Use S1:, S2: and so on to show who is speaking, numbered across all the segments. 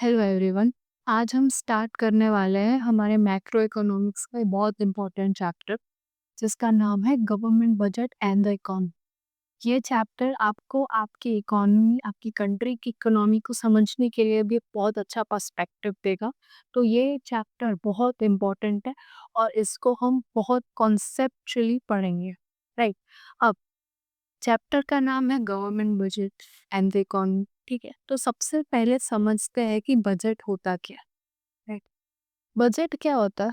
S1: Hello everyone. आज हम start करने वाले हैं हमारे मैक्रो इकोनॉमिक्स का एक बहुत इंपॉर्टेंट चैप्टर जिसका नाम है government budget and the economy. ये चैप्टर आपको आपकी इकोनॉमी, आपकी कंट्री की इकोनॉमी को समझने के लिए भी एक बहुत अच्छा पर्सपेक्टिव देगा। तो ये चैप्टर बहुत इंपॉर्टेंट है और इसको हम बहुत कॉन्सेप्चुअली पढ़ेंगे। राइट। अब चैप्टर का नाम है government budget and the economy. ठीक है, तो सबसे पहले समझते हैं कि बजट होता क्या है। राइट। बजट क्या होता है?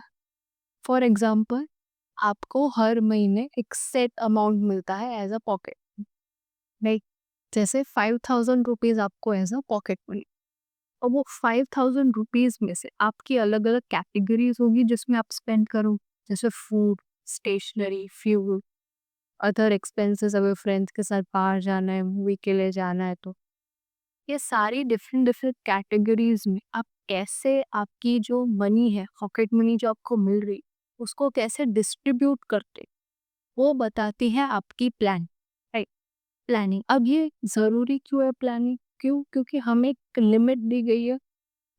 S1: फॉर एग्जाम्पल, आपको हर महीने एक सेट अमाउंट मिलता है एज अ पॉकेट। लाइक जैसे 5,000 रुपीज आपको एज अ पॉकेट मनी। और वो 5,000 रुपीज में से आपकी अलग अलग कैटेगरीज होगी जिसमें आप स्पेंड करो। जैसे food, stationery, fuel, other expenses, अगर फ्रेंड्स के साथ बाहर जाना है, मूवी के लिए जाना है, तो ये सारी डिफरेंट डिफरेंट कैटेगरीज में आप कैसे आपकी जो मनी है, पॉकेट मनी जो आपको मिल रही, उसको कैसे डिस्ट्रीब्यूट करते, वो बताती है आपकी प्लान। राइट। प्लानिंग। अब ये जरूरी क्यों है प्लानिंग? क्यों? क्योंकि हमें एक लिमिट दी गई है,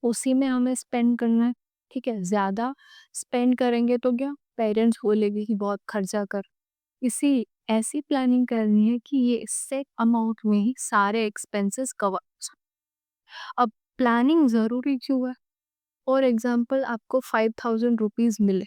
S1: उसी में हमें स्पेंड करना है। ठीक है, ज्यादा स्पेंड करेंगे तो क्या, पेरेंट्स बोलेंगे कि बहुत खर्चा कर। इसी ऐसी प्लानिंग करनी है कि ये सेट अमाउंट में ही सारे एक्सपेंसेस कवर। अब प्लानिंग ज़रूरी क्यों है? फॉर एग्ज़ाम्पल, आपको 5,000 रुपीज़ मिले।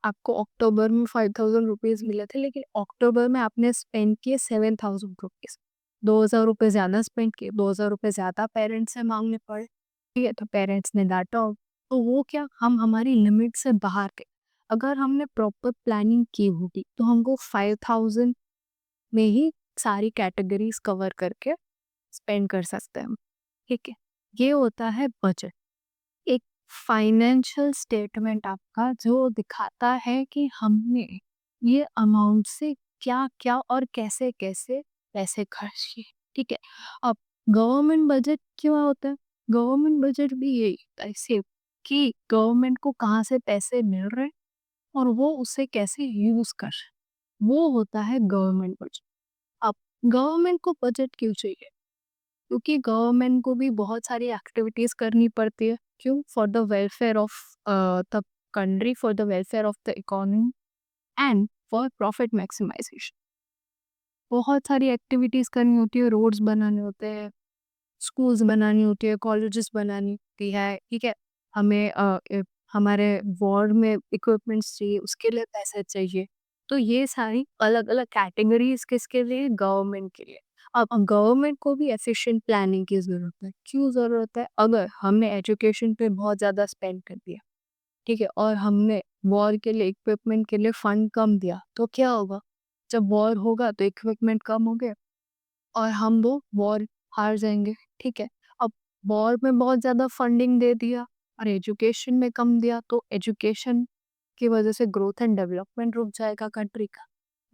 S1: आपको अक्टूबर में 5,000 रुपीज़ मिले थे, लेकिन अक्टूबर में आपने स्पेंड किए 7,000 रुपीज़। 2,000 रुपये ज़्यादा स्पेंड किए, 2,000 रुपये ज़्यादा पेरेंट्स से मांगने पड़े। ठीक है, तो पेरेंट्स ने डांटा हो। तो वो क्या, हम हमारी लिमिट से बाहर गए। अगर हमने प्रॉपर प्लानिंग की होगी तो हमको 5,000 में ही सारी कैटेगरीज कवर करके स्पेंड कर सकते हैं हम। ठीक है, ये होता है बजट। एक फाइनेंशियल स्टेटमेंट आपका जो दिखाता है कि हमने ये अमाउंट से क्या क्या और कैसे कैसे पैसे खर्च किए। ठीक है। अब गवर्नमेंट बजट क्यों होता है? गवर्नमेंट बजट भी यही होता है सिर्फ कि गवर्नमेंट को कहाँ से पैसे मिल रहे हैं और वो उसे कैसे यूज कर रहे हैं। वो होता है गवर्नमेंट बजट। अब गवर्नमेंट को बजट क्यों चाहिए? क्योंकि गवर्नमेंट को भी बहुत सारी एक्टिविटीज करनी पड़ती है। क्यों? For the welfare of the country, for the welfare of the economy and for profit maximisation. बहुत सारी एक्टिविटीज करनी होती है, रोड्स बनाने होते हैं, स्कूल्स बनानी होती है, कॉलेजेस बनानी होती है। ठीक है, हमें हमारे वॉर में इक्विपमेंट्स चाहिए, उसके लिए पैसे चाहिए। तो ये सारी अलग अलग कैटेगरीज किसके लिए? गवर्नमेंट के लिए। अब गवर्नमेंट को भी एफिशिएंट प्लानिंग की ज़रूरत है। क्यों ज़रूरत है? अगर हमने एजुकेशन पे बहुत ज़्यादा स्पेंड कर दिया, ठीक है, और हमने वॉर के लिए, इक्विपमेंट के लिए फंड कम दिया, तो क्या होगा? जब वॉर होगा तो इक्विपमेंट कम हो गए और हम वो वॉर हार जाएँगे। ठीक है? अब वॉर में बहुत ज़्यादा फंडिंग दे दिया और एजुकेशन में कम दिया, तो एजुकेशन की वजह से ग्रोथ एंड डेवलपमेंट रुक जाएगा कंट्री का।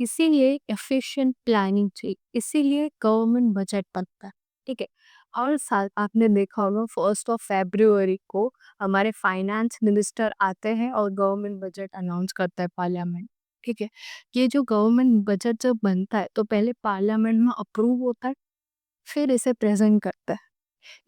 S1: इसीलिए एफिशिएंट प्लानिंग चाहिए, इसीलिए गवर्नमेंट बजट बनता है। ठीक है? हर साल आपने देखा होगा 1st ऑफ फ़रवरी को हमारे फाइनेंस मिनिस्टर आते हैं और गवर्नमेंट बजट अनाउंस करता है पार्लियामेंट। ठीक है? ये जो गवर्नमेंट बजट जब बनता है तो पहले पार्लियामेंट में अप्रूव होता है, फिर इसे प्रेजेंट करता है।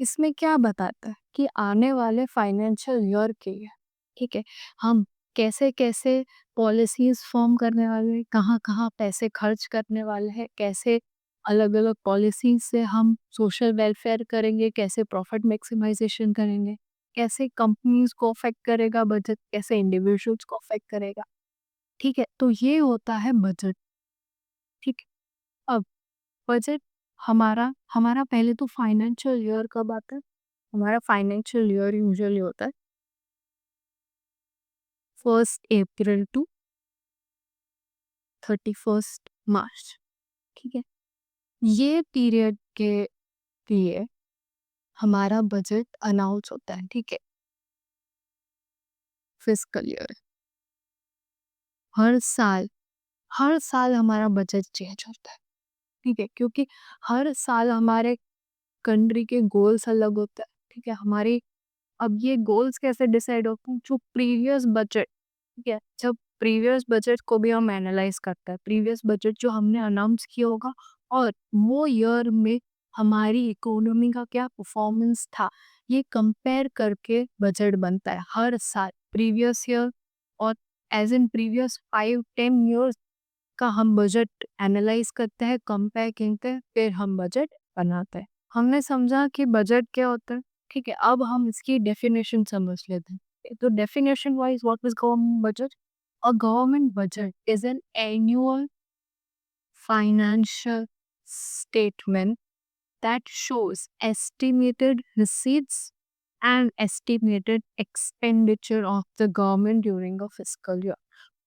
S1: इसमें क्या बताता है कि आने वाले फाइनेंशियल ईयर के लिए, ठीक है, हम कैसे कैसे पॉलिसीज फॉर्म करने वाले हैं, कहाँ कहाँ पैसे खर्च करने वाले हैं, कैसे अलग अलग पॉलिसीज से हम सोशल वेलफेयर करेंगे, कैसे प्रॉफिट मैक्सिमाइजेशन करेंगे, कैसे कंपनीज को अफेक्ट करेगा बजट, कैसे इंडिविजुअल्स को अफेक्ट करेगा। ठीक है, तो ये होता है बजट। ठीक है। अब बजट हमारा हमारा पहले तो फाइनेंशियल ईयर कब आता है? हमारा फाइनेंशियल ईयर यूजुअली होता है 1 अप्रैल टू 31 मार्च। ठीक है, ये पीरियड के लिए हमारा बजट अनाउंस होता है। ठीक है, फिस्कल ईयर। हर साल हर साल हमारा बजट चेंज होता है। ठीक है, क्योंकि हर साल हमारे कंट्री के गोल्स अलग होते हैं। ठीक है, हमारी अब ये गोल्स कैसे डिसाइड होते हैं? जो प्रीवियस बजट, ठीक है, जब प्रीवियस बजट को भी हम एनालाइज करते हैं, प्रीवियस बजट जो हमने अनाउंस किया होगा और वो ईयर में हमारी इकोनॉमी का क्या परफॉर्मेंस था, ये कंपेयर करके बजट बनता है हर साल, प्रीवियस ईयर और एज इन प्रीवियस 5-10 ईयर्स का हम बजट एनालाइज करते हैं, कंपेयर करते हैं, फिर हम बजट बनाते हैं। हमने समझा कि बजट क्या होता है, ठीक है। अब हम इसकी डेफिनेशन समझ लेते हैं। तो definition wise what is government budget? A government budget is an annual financial statement that shows estimated receipts and estimated expenditure of the government during a fiscal year.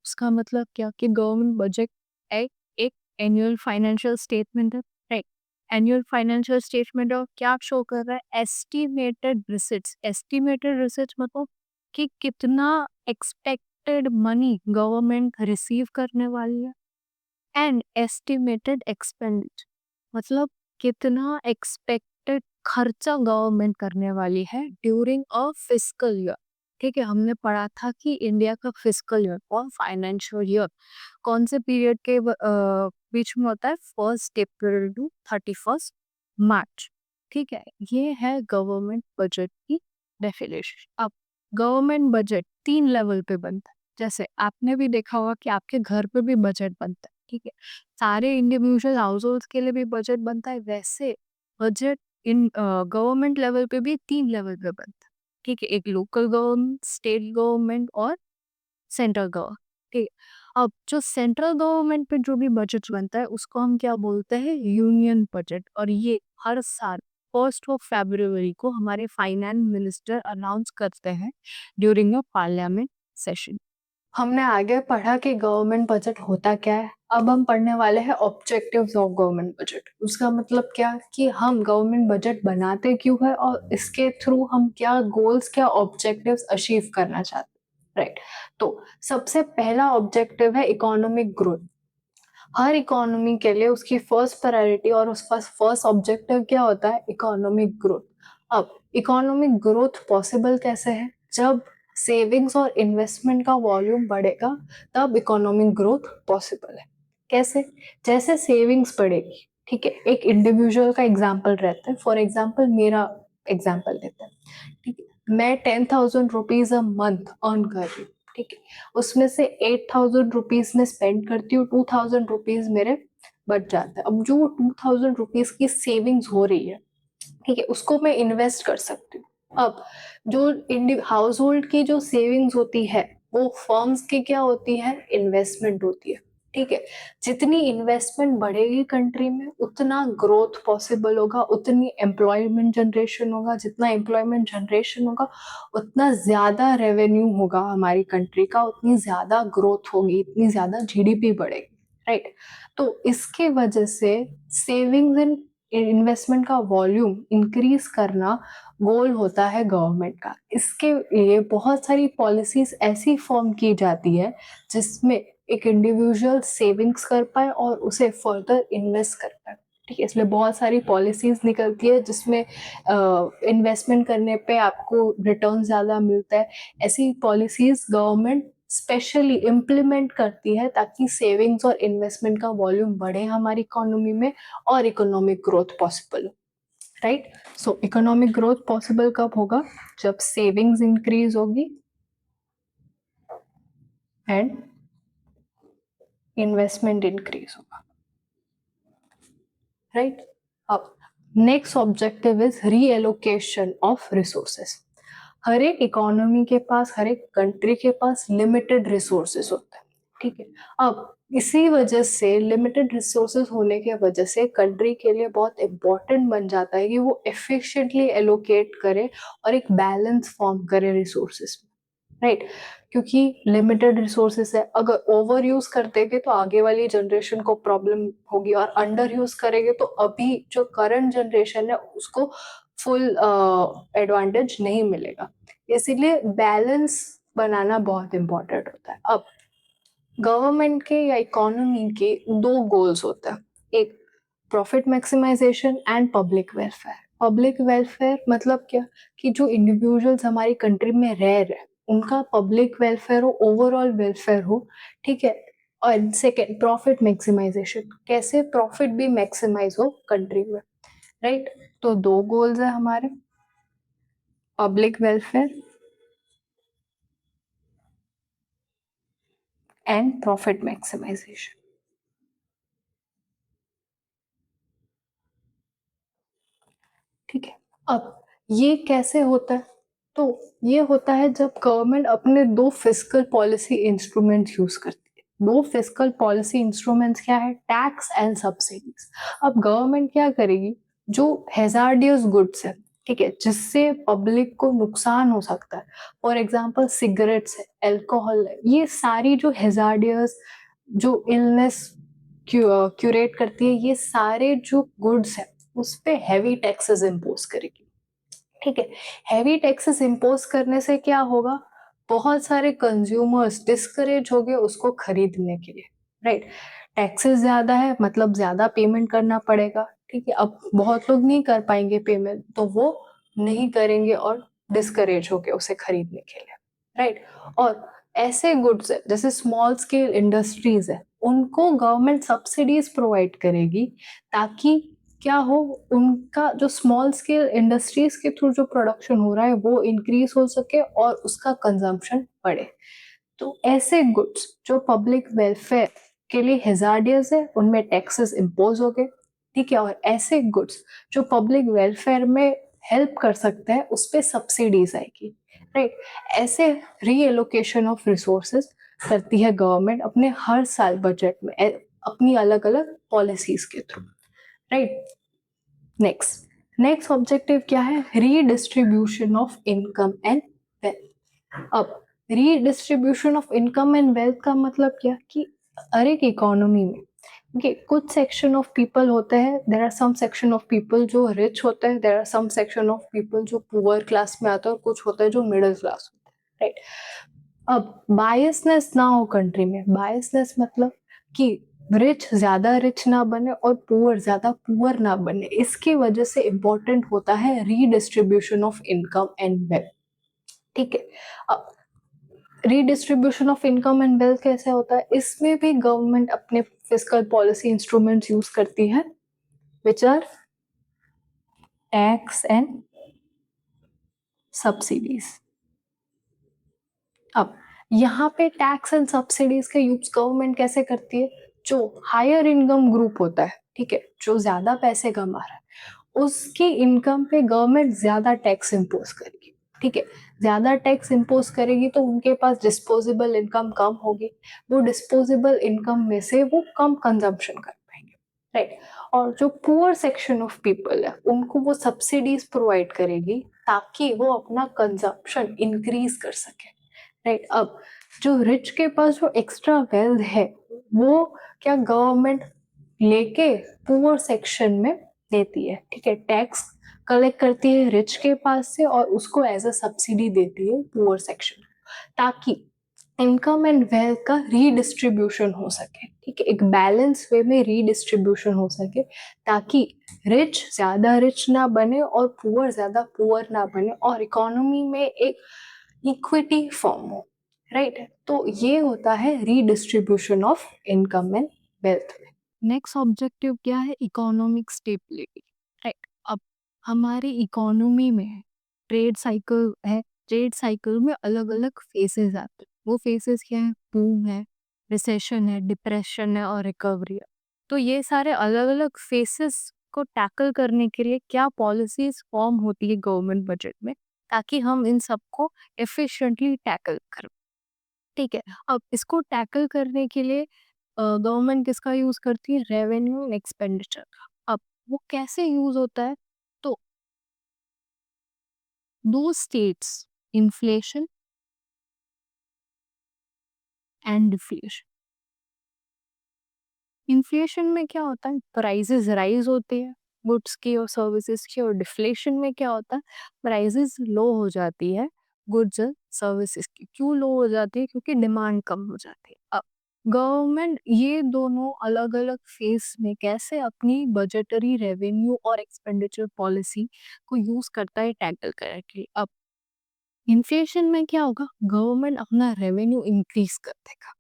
S1: उसका मतलब क्या कि गवर्नमेंट बजट एक एक एनुअल फाइनेंशियल स्टेटमेंट है, right. Annual financial statement और क्या show कर रहा है? Estimated receipts. एस्टिमेटेड रिसिट्स मतलब कि कितना एक्सपेक्टेड मनी गवर्नमेंट रिसीव करने वाली है, एंड एस्टिमेटेड एक्सपेंडिचर मतलब कितना एक्सपेक्टेड खर्चा गवर्नमेंट करने वाली है ड्यूरिंग अ फिस्कल ईयर। ठीक है, हमने पढ़ा था कि इंडिया का फिस्कल ईयर और फाइनेंशियल ईयर कौन से पीरियड के बीच में होता है? 1 अप्रैल टू 31 मार्च। ठीक है, ये है गवर्नमेंट बजट की डेफिनेशन। अब गवर्नमेंट बजट 3 लेवल पे बनता है। जैसे आपने भी देखा होगा कि आपके घर पे भी बजट बनता है, ठीक है। सारे इंडिविजुअल हाउस होल्ड के लिए भी बजट बनता है, वैसे बजट इन गवर्नमेंट लेवल पे भी 3 लेवल पे बनता है, ठीक है। एक लोकल गवर्नमेंट, स्टेट गवर्नमेंट और सेंट्रल गवर्नमेंट, ठीक है। अब जो सेंट्रल गवर्नमेंट पे जो भी बजट बनता है उसको हम क्या बोलते हैं? Union budget. और ये हर साल 1 फरवरी को हमारे फाइनेंस मिनिस्टर अनाउंस करते हैं ड्यूरिंग अ पार्लियामेंट सेशन। हमने आगे पढ़ा कि गवर्नमेंट बजट होता क्या है। अब हम पढ़ने वाले हैं ऑब्जेक्टिव्स ऑफ गवर्नमेंट बजट। उसका मतलब क्या कि हम गवर्नमेंट बजट बनाते क्यों है और इसके थ्रू हम क्या गोल्स, क्या ऑब्जेक्टिव्स अचीव करना चाहते हैं, राइट। तो सबसे पहला ऑब्जेक्टिव है इकोनॉमिक ग्रोथ। हर इकोनॉमी के लिए उसकी फर्स्ट प्रायोरिटी और उसका फर्स्ट ऑब्जेक्टिव क्या होता है? Economic growth. अब इकोनॉमिक ग्रोथ पॉसिबल कैसे है? जब सेविंग्स और इन्वेस्टमेंट का वॉल्यूम बढ़ेगा तब इकोनॉमिक ग्रोथ पॉसिबल है। कैसे? जैसे सेविंग्स बढ़ेगी, ठीक है। एक इंडिविजुअल का एग्जाम्पल रहता है, फॉर एग्जाम्पल मेरा एग्जाम्पल लेते हैं, ठीक है। मैं 10,000 रुपीज अ मंथ अर्न कर रही हूँ, ठीक है। उसमें से 8,000 रुपीज में स्पेंड करती हूँ, 2,000 रुपीज मेरे बच जाता है। अब जो 2,000 रुपीज की सेविंग्स हो रही है, ठीक है, उसको मैं इन्वेस्ट कर सकती हूँ। अब जो हाउस होल्ड की जो सेविंग्स होती है वो फर्म्स की क्या होती है? इन्वेस्टमेंट होती है, ठीक है। जितनी इन्वेस्टमेंट बढ़ेगी कंट्री में उतना ग्रोथ पॉसिबल होगा, उतनी एम्प्लॉयमेंट जनरेशन होगा। जितना एम्प्लॉयमेंट जनरेशन होगा उतना ज्यादा रेवेन्यू होगा हमारी कंट्री का, उतनी ज्यादा ग्रोथ होगी, इतनी ज्यादा जीडीपी बढ़ेगी, राइट। तो इसके वजह से सेविंग्स एंड इन्वेस्टमेंट का वॉल्यूम इंक्रीज करना गोल होता है गवर्नमेंट का। इसके लिए बहुत सारी पॉलिसीज ऐसी फॉर्म की जाती है जिसमें एक इंडिविजुअल सेविंग्स कर पाए और उसे फर्दर इन्वेस्ट कर पाए, ठीक है। इसलिए बहुत सारी पॉलिसीज निकलती है जिसमें इन्वेस्टमेंट करने पे आपको रिटर्न ज़्यादा मिलता है। ऐसी पॉलिसीज गवर्नमेंट स्पेशली इम्प्लीमेंट करती है ताकि सेविंग्स और इन्वेस्टमेंट का वॉल्यूम बढ़े हमारी इकोनॉमी में और इकोनॉमिक ग्रोथ पॉसिबल हो, right. So economic growth possible कब होगा? जब सेविंग्स इंक्रीज होगी एंड इन्वेस्टमेंट इंक्रीज होगा, राइट। अब next objective is reallocation of resources. हर एक इकोनॉमी के पास, हर एक कंट्री के पास लिमिटेड रिसोर्सेस होते हैं, ठीक है। अब इसी वजह से लिमिटेड रिसोर्सेस होने के वजह से कंट्री के लिए बहुत इम्पोर्टेंट बन जाता है कि वो एफिशिएंटली एलोकेट करे और एक बैलेंस फॉर्म करे रिसोर्सेस में, राइट। क्योंकि लिमिटेड रिसोर्सेस है, अगर ओवर यूज कर देंगे तो आगे वाली जनरेशन को प्रॉब्लम होगी और अंडर यूज करेंगे तो अभी जो करंट जनरेशन है उसको फुल एडवांटेज नहीं मिलेगा। इसीलिए बैलेंस बनाना बहुत इंपॉर्टेंट होता है। अब गवर्नमेंट के या इकोनॉमी के दो गोल्स होते हैं, एक profit maximisation and public welfare. Public welfare मतलब क्या कि जो इंडिविजुअल्स हमारी कंट्री में रह रहे हैं उनका पब्लिक वेलफेयर हो, ओवरऑल वेलफेयर हो, ठीक है। और सेकेंड प्रॉफिट मैक्सिमाइजेशन, कैसे प्रॉफिट भी मैक्सिमाइज हो कंट्री में, राइट। तो दो गोल्स है हमारे। Public welfare and profit maximisation. ठीक है, अब ये कैसे होता है? तो ये होता है जब गवर्नमेंट अपने दो फिस्कल पॉलिसी इंस्ट्रूमेंट यूज करती है। दो फिस्कल पॉलिसी इंस्ट्रूमेंट्स क्या है? Tax and subsidies. अब गवर्नमेंट क्या करेगी? जो हैजार्डियस गुड्स है, ठीक है, जिससे पब्लिक को नुकसान हो सकता है, फॉर एग्जाम्पल सिगरेट्स है, एल्कोहल है, ये सारी जो हैजार्डियस, जो इलनेस क्यूरेट करती है, ये सारे जो गुड्स है उस पे हैवी टैक्सेस इम्पोज करेगी। ठीक है, हैवी टैक्सेस इम्पोज करने से क्या होगा? बहुत सारे कंज्यूमर्स डिस्करेज हो गए उसको खरीदने के लिए, राइट? टैक्सेस ज्यादा है मतलब ज्यादा पेमेंट करना पड़ेगा। ठीक है, अब बहुत लोग नहीं कर पाएंगे पेमेंट, तो वो नहीं करेंगे और डिस्करेज हो गए उसे खरीदने के लिए, राइट? और ऐसे गुड्स है जैसे स्मॉल स्केल इंडस्ट्रीज है, उनको गवर्नमेंट सब्सिडीज प्रोवाइड करेगी ताकि क्या हो, उनका जो स्मॉल स्केल इंडस्ट्रीज के थ्रू जो प्रोडक्शन हो रहा है वो इंक्रीज हो सके और उसका कंजम्पशन बढ़े। तो ऐसे गुड्स जो पब्लिक वेलफेयर के लिए हेजार्डियस है उनमें टैक्सेस इम्पोज हो गए। ठीक है, और ऐसे गुड्स जो पब्लिक वेलफेयर में हेल्प कर सकते हैं उस पर सब्सिडीज आएगी, राइट? ऐसे रीएलोकेशन ऑफ रिसोर्सेज करती है गवर्नमेंट अपने हर साल बजट में अपनी अलग अलग पॉलिसीज के through, right? Next next objective क्या है? Redistribution of income and wealth. अब redistribution of income and wealth का मतलब क्या कि हर एक इकोनॉमी में कुछ सेक्शन ऑफ पीपल होते हैं, there are some section of people जो रिच होते हैं, there are some section of people जो पुअर क्लास में आते हैं, और कुछ होता है जो मिडिल क्लास होता है, राइट? अब बायसनेस ना हो कंट्री में। बायसनेस मतलब कि रिच ज्यादा रिच ना बने और पुअर ज्यादा पुअर ना बने, इसकी वजह से इंपॉर्टेंट होता है redistribution of income and wealth. ठीक है, अब redistribution of income and wealth कैसे होता है? इसमें भी गवर्नमेंट अपने फिस्कल पॉलिसी इंस्ट्रूमेंट्स यूज करती है, which are tax and subsidies. अब यहाँ पे टैक्स एंड सब्सिडीज का यूज गवर्नमेंट कैसे करती है? जो हायर इनकम ग्रुप होता है, ठीक है, जो ज्यादा पैसे कमा रहा है, उसकी इनकम पे गवर्नमेंट ज्यादा टैक्स इम्पोज करेगी। ठीक है, ज्यादा टैक्स इम्पोज करेगी तो उनके पास डिस्पोजेबल इनकम कम होगी, वो डिस्पोजेबल इनकम में से वो कम कंजम्पशन कर पाएंगे, राइट? और जो पुअर सेक्शन ऑफ पीपल है उनको वो सब्सिडीज प्रोवाइड करेगी ताकि वो अपना कंजम्पशन इंक्रीज कर सके, राइट? अब जो रिच के पास जो एक्स्ट्रा वेल्थ है वो क्या गवर्नमेंट लेके पुअर सेक्शन में देती है। ठीक है, टैक्स कलेक्ट करती है रिच के पास से और उसको एज अ सब्सिडी देती है पुअर सेक्शन, ताकि इनकम एंड वेल्थ का रीडिस्ट्रीब्यूशन हो सके। ठीक है, एक बैलेंस वे में रीडिस्ट्रीब्यूशन हो सके ताकि रिच ज्यादा रिच ना बने और पुअर ज्यादा पुअर ना बने और इकोनॉमी में एक इक्विटी फॉर्म हो, राइट? तो ये होता है redistribution of income and wealth में। नेक्स्ट ऑब्जेक्टिव क्या है? Economic stability, right? अब हमारी इकोनॉमी में ट्रेड साइकिल है, ट्रेड साइकिल में अलग अलग फेसेस आते हैं। वो फेसेस क्या है? बूम है, रिसेशन है, डिप्रेशन है और रिकवरी है। तो ये सारे अलग अलग फेसेस को टैकल करने के लिए क्या पॉलिसीज फॉर्म होती है गवर्नमेंट बजट में, ताकि हम इन सबको एफिशिएंटली टैकल करें। ठीक है, अब इसको टैकल करने के लिए गवर्नमेंट किसका यूज करती है? रेवेन्यू एंड एक्सपेंडिचर का। अब वो कैसे यूज होता है? तो दो states, inflation and deflation. Inflation में क्या होता है? प्राइसेस राइज होती है गुड्स की और सर्विसेज की, और डिफ्लेशन में क्या होता है? प्राइसेस लो हो जाती है गुड्स एंड सर्विसेज की। क्यों लो हो जाती है? क्योंकि डिमांड कम हो जाती है। अब गवर्नमेंट ये दोनों अलग अलग फेस में कैसे अपनी बजटरी रेवेन्यू और एक्सपेंडिचर पॉलिसी को यूज करता है टैकल करने के लिए। अब इन्फ्लेशन में क्या होगा? गवर्नमेंट अपना रेवेन्यू इंक्रीज कर देगा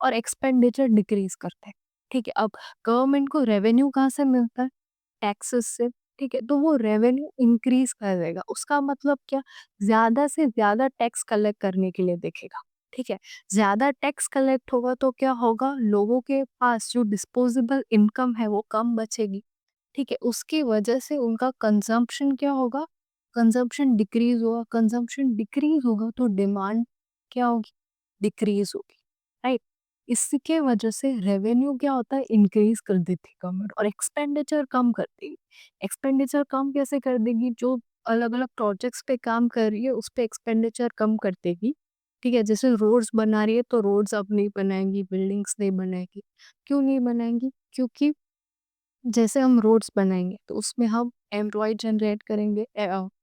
S1: और एक्सपेंडिचर डिक्रीज करते हैं। ठीक है, अब गवर्नमेंट को रेवेन्यू कहाँ से मिलता है? टैक्सेस से। ठीक है? तो वो रेवेन्यू इंक्रीज़ कर देगा। उसका मतलब क्या? ज़्यादा से ज़्यादा टैक्स कलेक्ट करने के लिए देखेगा, ठीक है? ज़्यादा टैक्स कलेक्ट होगा तो क्या होगा? लोगों के पास जो डिस्पोज़ेबल इनकम है वो कम बचेगी, ठीक है? उसकी वजह से उनका कंज़म्पशन क्या होगा? कंज़म्पशन डिक्रीज़ होगा, कंज़म्पशन डिक्रीज़ होगा तो डिमांड क्या होगी? डिक्रीज़ होगी, राइट? इसके वजह से रेवेन्यू क्या होता है? इंक्रीज़ कर देती है गवर्नमेंट और एक्सपेंडिचर कम कर देगी। एक्सपेंडिचर कम कैसे कर देगी? जो अलग-अलग प्रोजेक्ट्स पे काम कर रही है, उस पे एक्सपेंडिचर कम कर देगी, ठीक है? जैसे रोड्स बना रही है, तो रोड्स अब नहीं बनाएँगी, बिल्डिंग्स नहीं बनाएगी। क्यों नहीं बनाएँगी? क्योंकि जैसे हम रोड्स बनाएँगे, तो उसमें हम एम्प्लॉयी जनरेट करेंगे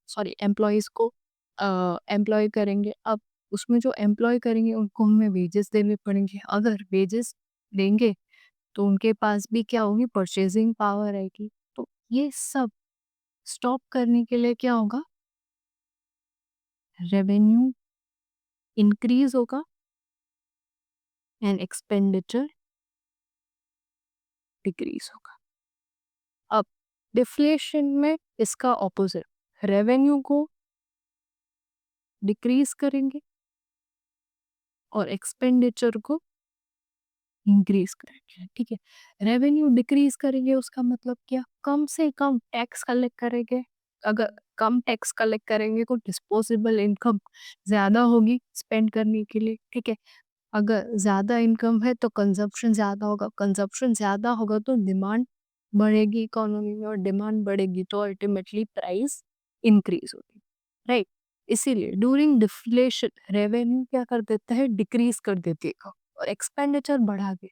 S1: सॉरी एम्प्लॉइज़ को एम्प्लॉय करेंगे। अब उसमें जो एम्प्लॉय करेंगे, उनको हमें वेजेस देने पड़ेंगे। अगर वेजेस देंगे, तो उनके पास भी क्या होगी? परचेज़िंग पावर आएगी। तो ये सब स्टॉप करने के लिए क्या होगा? रेवेन्यू इंक्रीज़ होगा एंड एक्सपेंडिचर डिक्रीज़ होगा। अब डिफ्लेशन में इसका ऑपोज़िट, रेवेन्यू को डिक्रीज़ करेंगे और एक्सपेंडिचर को इंक्रीज़ करेंगे, ठीक है? रेवेन्यू डिक्रीज़ करेंगे उसका मतलब क्या? कम से कम टैक्स कलेक्ट करेंगे। अगर कम टैक्स कलेक्ट करेंगे तो डिस्पोज़ेबल इनकम ज़्यादा होगी स्पेंड करने के लिए, ठीक है? अगर ज़्यादा इनकम है तो कंज़प्शन ज़्यादा होगा तो डिमांड बढ़ेगी इकोनॉमी में और डिमांड बढ़ेगी तो अल्टीमेटली प्राइस इंक्रीज़ होगी, राइट? इसीलिए ड्यूरिंग डिफ्लेशन रेवेन्यू क्या कर देता है? डिक्रीज़ कर देती है और एक्सपेंडिचर बढ़ा के,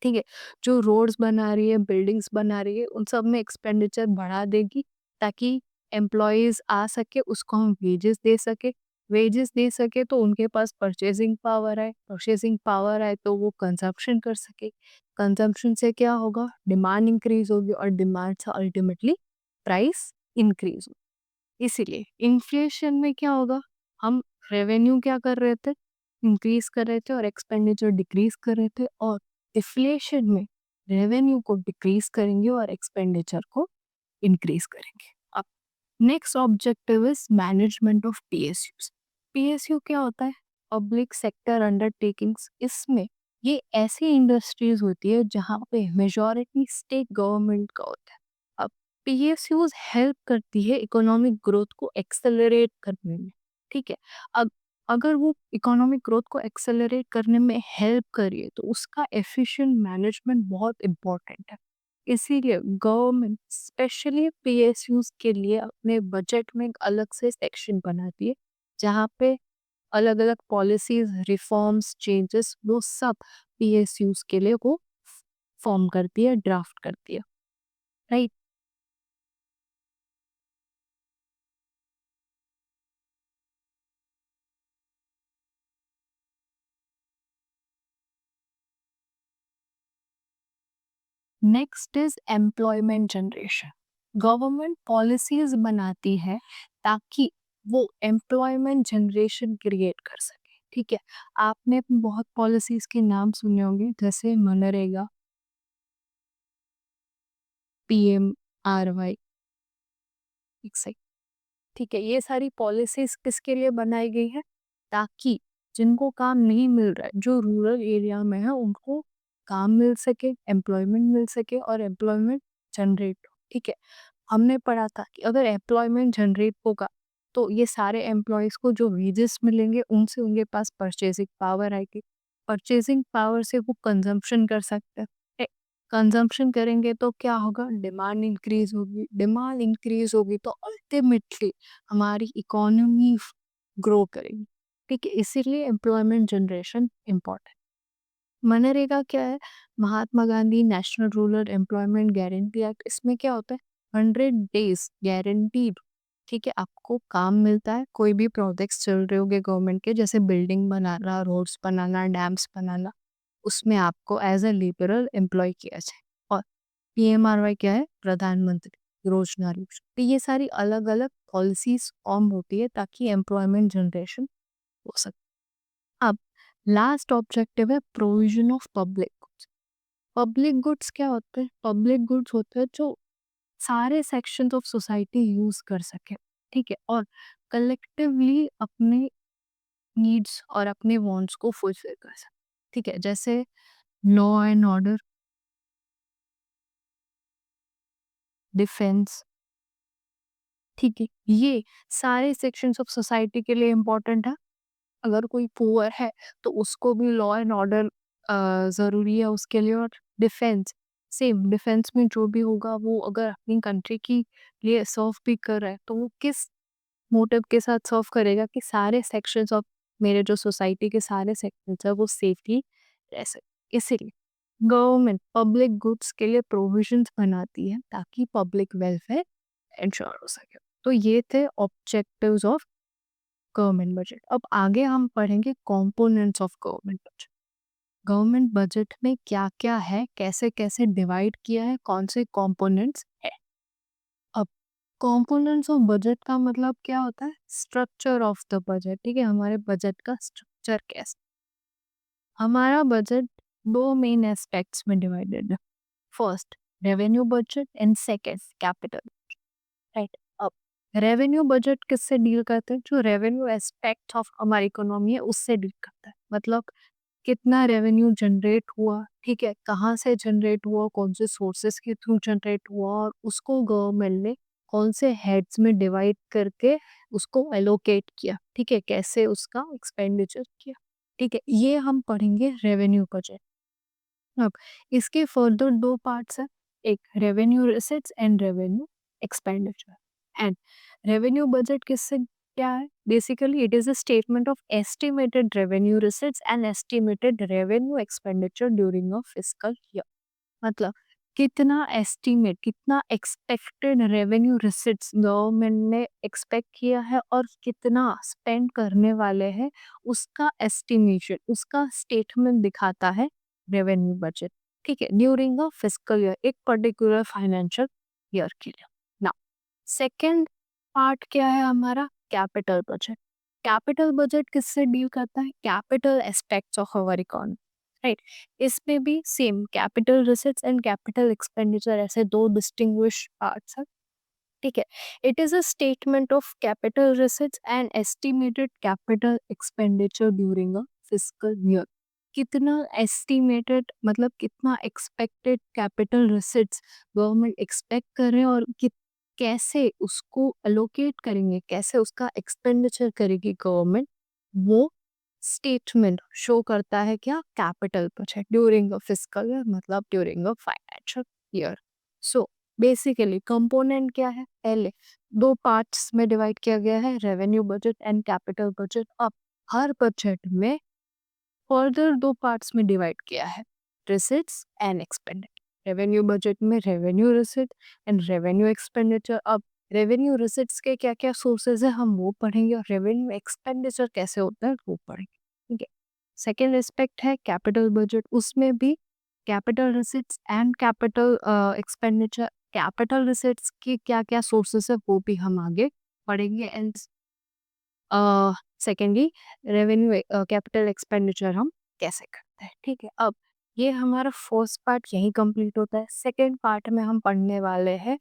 S1: ठीक है? जो रोड्स बना रही है, बिल्डिंग्स बना रही है, उन सब में एक्सपेंडिचर बढ़ा देगी ताकि एम्प्लॉइज़ आ सके, उसको हम वेजेस दे सके। वेजेस दे सके तो उनके पास परचेज़िंग पावर आए तो वो कंज़म्पशन कर सके। कंज़म्पशन से क्या होगा? डिमांड इंक्रीज़ होगी और डिमांड से अल्टीमेटली प्राइस इंक्रीज़ होगी। इसीलिए इन्फ्लेशन में क्या होगा? हम रेवेन्यू क्या कर रहे थे? इंक्रीज़ कर रहे थे और एक्सपेंडिचर डिक्रीज़ कर रहे थे और डिफ्लेशन में रेवेन्यू को डिक्रीज़ करेंगे और एक्सपेंडिचर को इंक्रीज़ करेंगे। अब next objective is management of PSUs. PSU क्या होता है? Public sector undertakings. इसमें ये ऐसी इंडस्ट्रीज़ होती है जहाँ पे मेजॉरिटी स्टेट गवर्नमेंट का होता है। अब पीएसयूज़ हेल्प करती है इकोनॉमिक ग्रोथ को एक्सेलरेट करने में, ठीक है? अब अगर वो इकोनॉमिक ग्रोथ को एक्सेलरेट करने में हेल्प करिए तो उसका एफिशिएंट मैनेजमेंट बहुत इम्पोर्टेंट है। इसीलिए गवर्नमेंट स्पेशली पीएसयूज़ के लिए अपने बजट में एक अलग से सेक्शन बनाती है, जहाँ पे अलग-अलग पॉलिसीज़, रिफॉर्म्स, चेंजेस वो सब पीएसयूज़ के लिए वो फॉर्म करती है, ड्राफ्ट करती है, right? Next is employment generation. Government policies बनाती है ताकि वो एम्प्लॉयमेंट जनरेशन क्रिएट कर सके, ठीक है? आपने बहुत पॉलिसीज के नाम सुने होंगे जैसे मनरेगा, पीएमआरवाई, ठीक है? ये सारी पॉलिसीज़ किसके लिए बनाई गई है? ताकि जिनको काम नहीं मिल रहा है, जो रूरल एरिया में है, उनको काम मिल सके, एम्प्लॉयमेंट मिल सके और एम्प्लॉयमेंट जनरेट हो, ठीक है? हमने पढ़ा था कि अगर एम्प्लॉयमेंट जनरेट होगा, तो ये सारे एम्प्लॉइज़ को जो वेजेस मिलेंगे, उनसे उनके पास परचेज़िंग पावर आएगी। परचेज़िंग पावर से वो कंज़म्पशन कर सकते हैं। कंज़म्पशन करेंगे तो क्या होगा? डिमांड इंक्रीज़ होगी, डिमांड इंक्रीज़ होगी तो अल्टीमेटली हमारी इकोनॉमी ग्रो करेगी, ठीक है? इसीलिए एम्प्लॉयमेंट जनरेशन इम्पोर्टेंट। मनरेगा क्या है? Mahatma Gandhi national rural employment guarantee act. इसमें क्या होता है? 100 डेज गारंटीड, ठीक है? आपको काम मिलता है। कोई भी प्रोजेक्ट्स चल रहे होंगे गवर्नमेंट के, जैसे बिल्डिंग बनाना, रोड्स बनाना, डैम्स बनाना, उसमें आपको एज अ लेबरर एम्प्लॉय किया जाए। और पीएमआरवाई क्या है? प्रधानमंत्री रोजगार योजना। तो ये सारी अलग अलग पॉलिसीज फॉर्म होती है ताकि एम्प्लॉयमेंट जनरेशन हो सके। अब लास्ट ऑब्जेक्टिव है provision of public goods. Public goods क्या होते हैं? पब्लिक गुड्स होते हैं जो सारे सेक्शंस ऑफ सोसाइटी यूज कर सके, ठीक है, और कलेक्टिवली अपने नीड्स और अपने वांट्स को फुलफिल कर सके, ठीक है, जैसे लॉ एंड ऑर्डर, डिफेंस, ठीक है, ये सारे सेक्शंस ऑफ सोसाइटी के लिए इम्पोर्टेंट है। अगर कोई पुअर है तो उसको भी लॉ एंड ऑर्डर ज़रूरी है उसके लिए। और डिफेंस, सेम डिफेंस में जो भी होगा वो अगर अपनी कंट्री की लिए सर्व भी कर रहा है तो वो किस मोटिव के साथ सर्व करेगा कि सारे सेक्शंस ऑफ मेरे जो सोसाइटी के सारे सेक्शंस है वो सेफली रह सके। इसीलिए गवर्नमेंट पब्लिक गुड्स के लिए प्रोविजंस बनाती है ताकि पब्लिक वेलफेयर इंश्योर हो सके। तो ये थे ऑब्जेक्टिव्स ऑफ गवर्नमेंट बजट। अब आगे हम पढ़ेंगे components of government budget. Government budget में क्या क्या है, कैसे कैसे डिवाइड किया है, कौन से कंपोनेंट्स है। अब कंपोनेंट्स ऑफ बजट का मतलब क्या होता है, स्ट्रक्चर ऑफ द बजट, ठीक है, हमारे बजट का स्ट्रक्चर कैसे। हमारा बजट दो मेन एस्पेक्ट्स में डिवाइडेड है। First revenue budget and second capital, right. अब रेवेन्यू बजट किससे डील करते हैं, जो रेवेन्यू एस्पेक्ट ऑफ हमारी इकोनॉमी है उससे डील करता है। मतलब कितना रेवेन्यू जनरेट हुआ, ठीक है, कहाँ से जनरेट हुआ, कौन से सोर्सेस के थ्रू जनरेट हुआ, और उसको गवर्नमेंट ने कौन से हेड्स में डिवाइड करके उसको एलोकेट किया, ठीक है, कैसे उसका एक्सपेंडिचर किया, ठीक है, ये हम पढ़ेंगे रेवेन्यू बजट। अब इसके फर्दर दो पार्ट्स हैं, एक revenue receipts and revenue expenditure. And revenue budget किससे क्या है, basically it is a statement of estimated revenue receipts and estimated revenue expenditure during a fiscal year. मतलब कितना एस्टिमेट, कितना एक्सपेक्टेड रेवेन्यू रिसीट्स गवर्नमेंट ने expect किया है और कितना स्पेंड करने वाले हैं, उसका एस्टिमेशन, उसका स्टेटमेंट दिखाता है रेवेन्यू बजट, ठीक है, ड्यूरिंग अ फिस्कल ईयर, एक पर्टिकुलर फाइनेंशियल ईयर के लिए। नाउ सेकेंड पार्ट क्या है हमारा, कैपिटल बजट। कैपिटल बजट किससे डील करता है, capital aspects of our economy, right. इसमें भी same capital receipts and capital expenditure ऐसे दो डिस्टिंग्विश पार्ट्स हैं, ठीक है। It is a statement of capital receipts and estimated capital expenditure during a fiscal year. कितना एस्टिमेटेड मतलब कितना expected capital receipts government expect कर रहे हैं, और कैसे उसको अलोकेट करेंगे, कैसे उसका एक्सपेंडिचर करेगी गवर्नमेंट, वो स्टेटमेंट शो करता है क्या, capital budget during a fiscal year, मतलब during a financial year. So basically component क्या है, पहले दो पार्ट्स में डिवाइड किया गया है, revenue budget and capital budget. अब हर बजट में फर्दर दो पार्ट्स में डिवाइड किया है, receipts and expenditure. Revenue budget में revenue receipt and revenue expenditure. अब रेवेन्यू रिसिट्स के क्या क्या सोर्सेज है हम वो पढ़ेंगे, और रेवेन्यू एक्सपेंडिचर कैसे होता है वो पढ़ेंगे, ठीक है। सेकेंड एस्पेक्ट है कैपिटल बजट, उसमें भी capital receipts and capital expenditure, capital receipts के क्या क्या सोर्सेस है वो भी हम आगे पढ़ेंगे। And secondly revenue capital expenditure हम कैसे करते हैं, ठीक है। अब ये हमारा फर्स्ट पार्ट यही कंप्लीट होता है। सेकेंड पार्ट में हम पढ़ने वाले हैं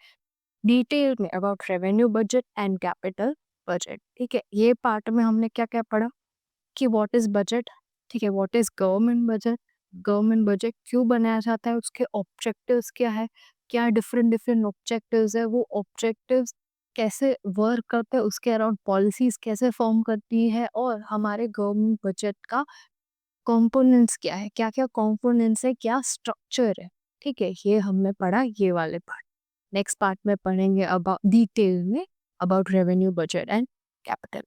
S1: डिटेल में about revenue budget and capital budget, ठीक है। ये पार्ट में हमने क्या क्या पढ़ा कि व्हाट इज बजट, ठीक है, what is government budget, government budget क्यों बनाया जाता है, उसके ऑब्जेक्टिव्स क्या है, क्या डिफरेंट डिफरेंट ऑब्जेक्टिव्स है, वो ऑब्जेक्टिव्स कैसे वर्क करते हैं, उसके अराउंड पॉलिसीज कैसे फॉर्म करती है, और हमारे गवर्नमेंट बजट का कंपोनेंट्स क्या है, क्या क्या कंपोनेंट्स है, क्या स्ट्रक्चर है, ठीक है, ये हमने पढ़ा ये वाले पार्ट। नेक्स्ट पार्ट में पढ़ेंगे अबाउट डिटेल में about revenue budget and capital